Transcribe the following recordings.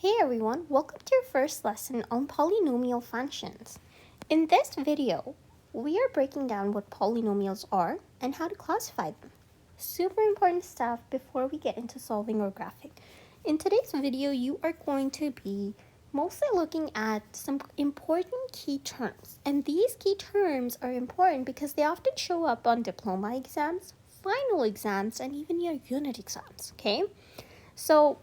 Hey everyone, welcome to your first lesson on polynomial functions. In this video, we are breaking down what polynomials are and how to classify them. Super important stuff before we get into solving or graphing. In today's video, you are going to be mostly looking at some important key terms. And these key terms are important because they often show up on diploma exams, final exams, and even your unit exams, okay? So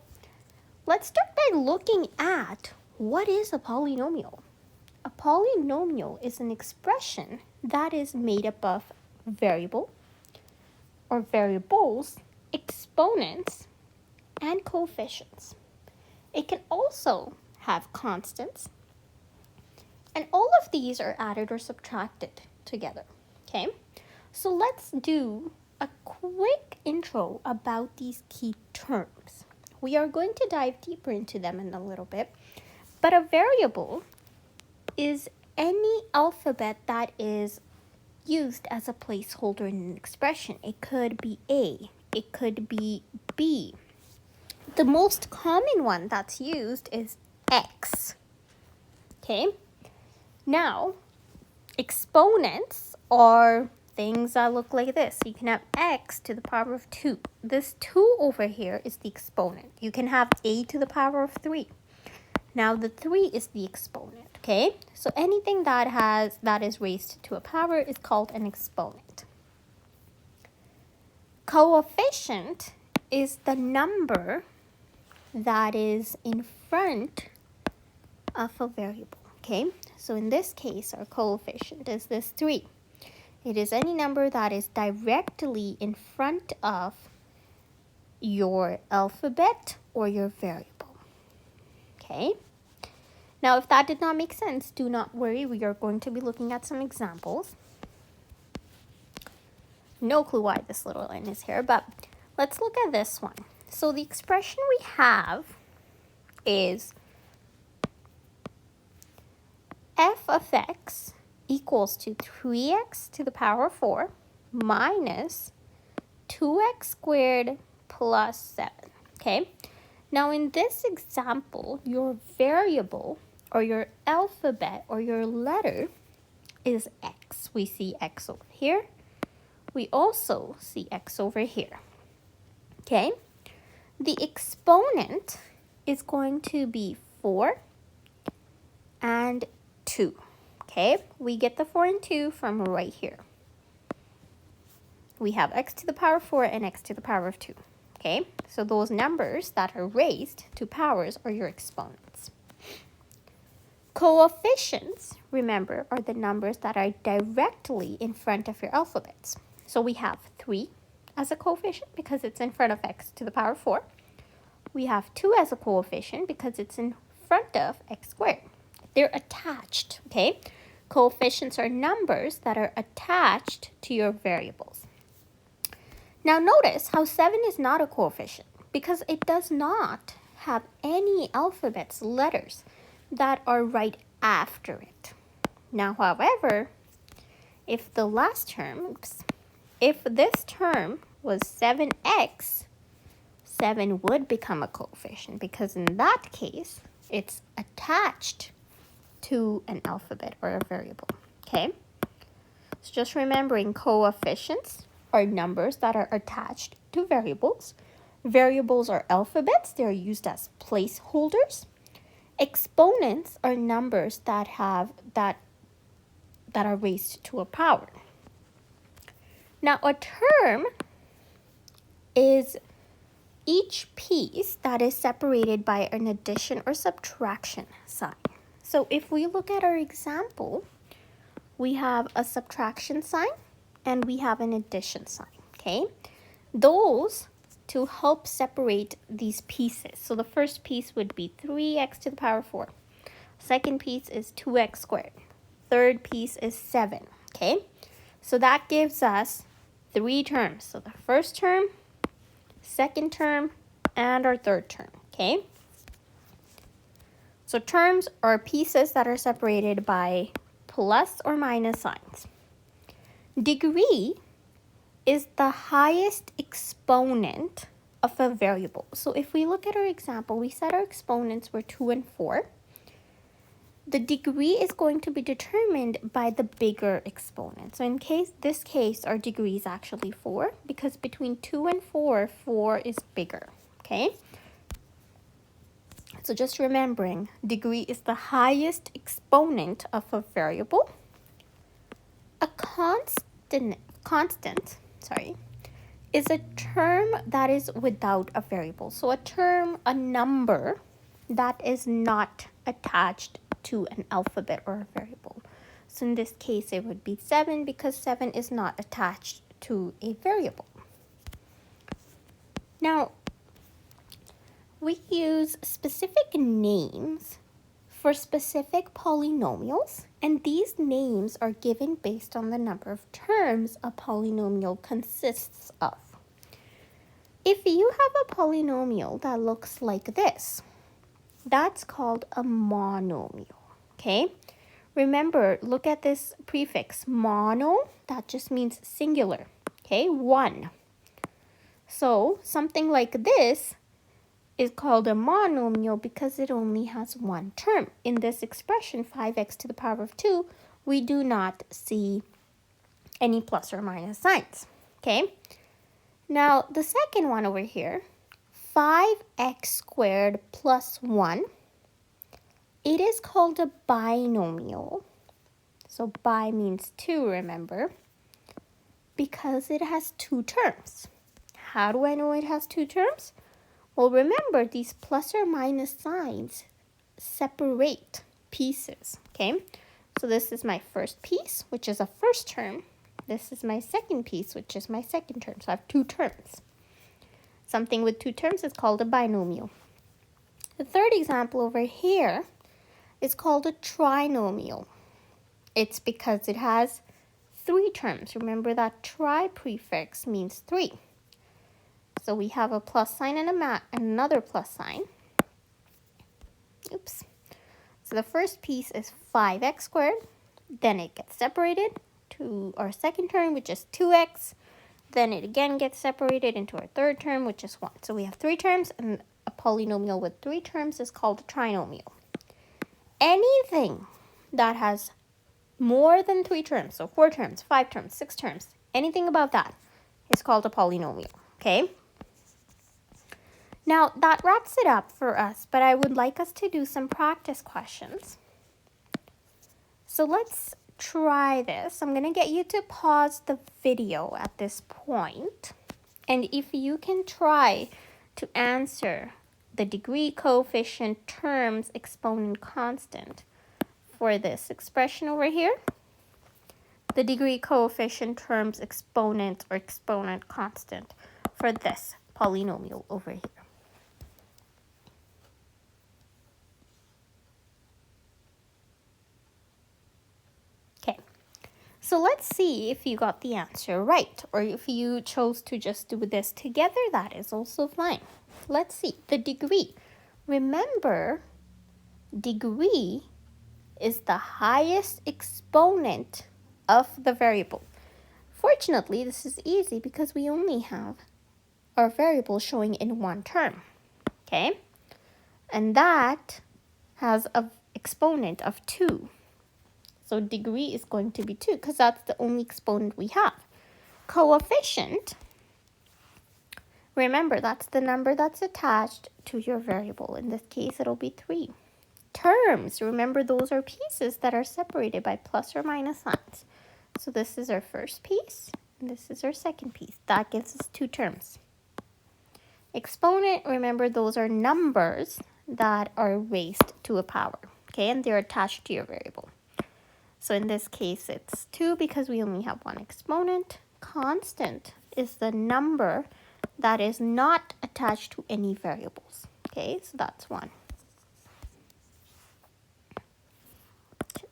let's start by looking at what is a polynomial. A polynomial is an expression that is made up of variable or variables, exponents, and coefficients. It can also have constants, and all of these are added or subtracted together, okay? So let's do a quick intro about these key terms. We are going to dive deeper into them in a little bit, but a variable is any alphabet that is used as a placeholder in an expression. It could be A, it could be B. The most common one that's used is X, okay? Now, exponents are things that look like this. You can have x to the power of 2. This 2 over here is the exponent. You can have a to the power of 3. Now the 3 is the exponent, okay? So anything that is raised to a power is called an exponent. Coefficient is the number that is in front of a variable, okay? So in this case, our coefficient is this 3. It is any number that is directly in front of your alphabet or your variable, okay? Now, if that did not make sense, do not worry. We are going to be looking at some examples. No clue why this little line is here, but let's look at this one. So the expression we have is f of x equals to 3x to the power of 4 minus 2x squared plus 7, okay? Now, in this example, your variable or your alphabet or your letter is x. We see x over here. We also see x over here, okay? The exponent is going to be 4 and 2. Okay, we get the 4 and 2 from right here. We have x to the power of 4 and x to the power of 2. Okay, so those numbers that are raised to powers are your exponents. Coefficients, remember, are the numbers that are directly in front of your alphabets. So we have 3 as a coefficient because it's in front of x to the power of 4. We have 2 as a coefficient because it's in front of x squared. They're attached, okay? Coefficients are numbers that are attached to your variables. Now notice how 7 is not a coefficient because it does not have any alphabet's letters that are right after it. Now, however, if this term was 7x, 7 would become a coefficient because in that case, it's attached to an alphabet or a variable, okay? So just remembering coefficients are numbers that are attached to variables. Variables are alphabets. They're used as placeholders. Exponents are numbers that are raised to a power. Now, a term is each piece that is separated by an addition or subtraction sign. So if we look at our example, we have a subtraction sign and we have an addition sign, okay? Those to help separate these pieces. So the first piece would be 3x to the power of 4. Second piece is 2x squared. Third piece is 7, okay? So that gives us 3 terms. So the first term, second term, and our third term, okay? So terms are pieces that are separated by plus or minus signs. Degree is the highest exponent of a variable. So if we look at our example, we said our exponents were 2 and 4. The degree is going to be determined by the bigger exponent. So in this case, our degree is actually 4 because between 2 and 4, 4 is bigger, okay? So just remembering, degree is the highest exponent of a variable. A constant, is a term that is without a variable. So a number that is not attached to an alphabet or a variable. So in this case, it would be 7 because 7 is not attached to a variable. Now, we use specific names for specific polynomials, and these names are given based on the number of terms a polynomial consists of. If you have a polynomial that looks like this, that's called a monomial, okay? Remember, look at this prefix, mono, that just means singular, okay? 1. So something like this is called a monomial because it only has one term. In this expression, 5x to the power of 2, we do not see any plus or minus signs, okay? Now, the second one over here, 5x squared plus 1, it is called a binomial. So bi means 2, remember, because it has 2 terms. How do I know it has 2 terms? Well, remember, these plus or minus signs separate pieces, okay? So this is my first piece, which is a first term. This is my second piece, which is my second term. So I have 2 terms. Something with 2 terms is called a binomial. The third example over here is called a trinomial. It's because it has 3 terms. Remember that tri prefix means 3. So we have a plus sign and another plus sign. Oops. So the first piece is 5x squared. Then it gets separated to our second term, which is 2x. Then it again gets separated into our third term, which is 1. So we have 3 terms, and a polynomial with 3 terms is called a trinomial. Anything that has more than 3 terms, so 4 terms, 5 terms, 6 terms, anything above that is called a polynomial, okay? Now, that wraps it up for us, but I would like us to do some practice questions. So let's try this. I'm going to get you to pause the video at this point. And if you can try to answer the degree, coefficient, terms, exponent, constant for this expression over here, the degree, coefficient, terms, exponent, or exponent constant for this polynomial over here. Okay, so let's see if you got the answer right, or if you chose to just do this together, that is also fine. Let's see, the degree. Remember, degree is the highest exponent of the variable. Fortunately, this is easy because we only have our variable showing in one term, okay? And that has an exponent of 2. So degree is going to be 2 because that's the only exponent we have. Coefficient, remember, that's the number that's attached to your variable. In this case, it'll be 3. Terms, remember, those are pieces that are separated by plus or minus signs. So this is our first piece, and this is our second piece. That gives us 2 terms. Exponent, remember, those are numbers that are raised to a power, okay, and they're attached to your variable. So in this case, it's 2 because we only have one exponent. Constant is the number that is not attached to any variables, okay, so that's 1.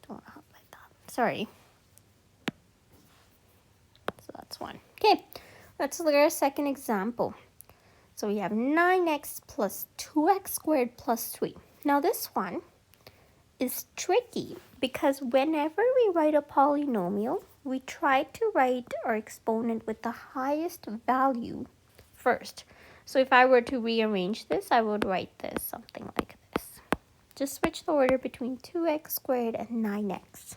Don't highlight that. Sorry. So that's 1. Okay, let's look at our second example. So we have 9x plus 2x squared plus 3. Now this one is tricky because whenever we write a polynomial, we try to write our exponent with the highest value first. So if I were to rearrange this, I would write this something like this. Just switch the order between 2x squared and 9x.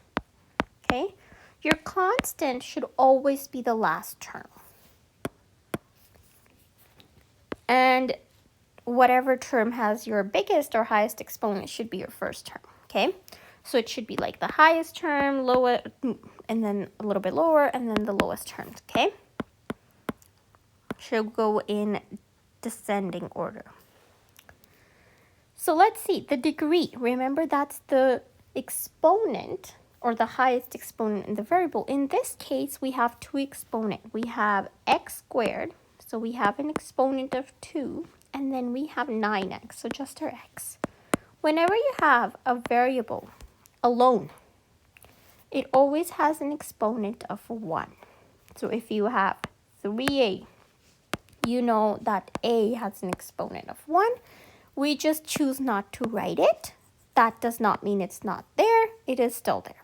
Okay? Your constant should always be the last term. And whatever term has your biggest or highest exponent should be your first term. Okay? So it should be like the highest term, lower, and then a little bit lower, and then the lowest terms. Okay? Should go in descending order. So let's see, the degree. Remember, that's the exponent or the highest exponent in the variable. In this case, we have two exponents. We have x squared, so we have an exponent of 2, and then we have 9x, so just our x. Whenever you have a variable alone, it always has an exponent of 1. So if you have 3a, you know that a has an exponent of 1. We just choose not to write it. That does not mean it's not there. It is still there.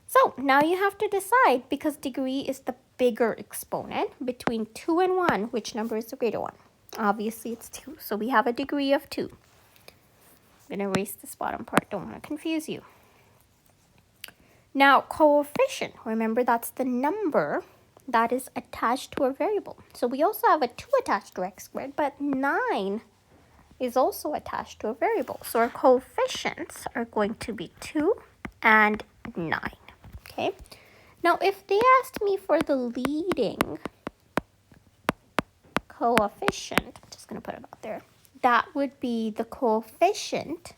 So now you have to decide, because degree is the bigger exponent, between 2 and 1, which number is the greater one? Obviously it's 2. So we have a degree of 2. I'm going to erase this bottom part. Don't want to confuse you. Now coefficient. Remember, that's the number that is attached to a variable. So we also have a 2 attached to x squared, but 9 is also attached to a variable. So our coefficients are going to be 2 and 9. Okay. Now, if they asked me for the leading coefficient, I'm just going to put it out there, that would be the coefficient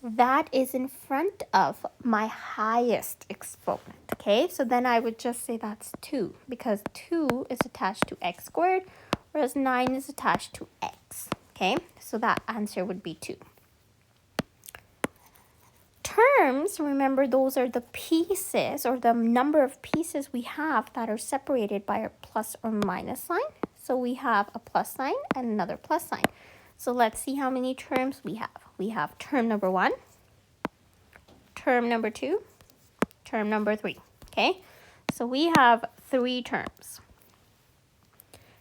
that is in front of my highest exponent. Okay, so then I would just say that's 2, because 2 is attached to x squared, whereas 9 is attached to x. Okay, so that answer would be 2. Terms, remember, those are the pieces or the number of pieces we have that are separated by a plus or minus sign. So we have a plus sign and another plus sign. So let's see how many terms we have. We have term number 1, term number 2, term number 3. Okay, so we have 3 terms.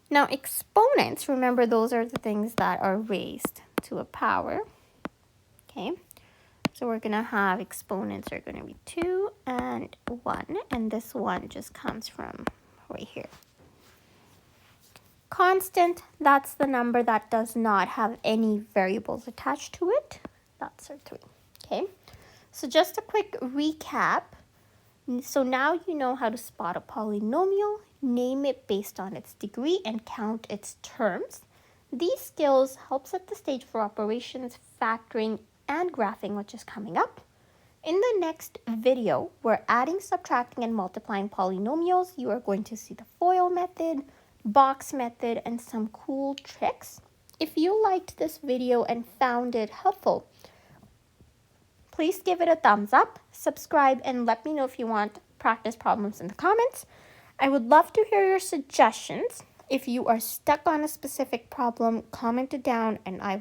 Now exponents, remember, those are the things that are raised to a power. Okay, so we're going to have exponents are going to be 2 and 1, and this 1 just comes from right here. Constant, that's the number that does not have any variables attached to it. That's our 3. Okay, so just a quick recap. So now you know how to spot a polynomial, name it based on its degree, and count its terms. These skills help set the stage for operations, factoring, and graphing, which is coming up. In the next video, we're adding, subtracting, and multiplying polynomials. You are going to see the FOIL method, box method, and some cool tricks. If you liked this video and found it helpful, please give it a thumbs up, subscribe, and let me know if you want practice problems in the comments. I would love to hear your suggestions. If you are stuck on a specific problem, comment it down and I will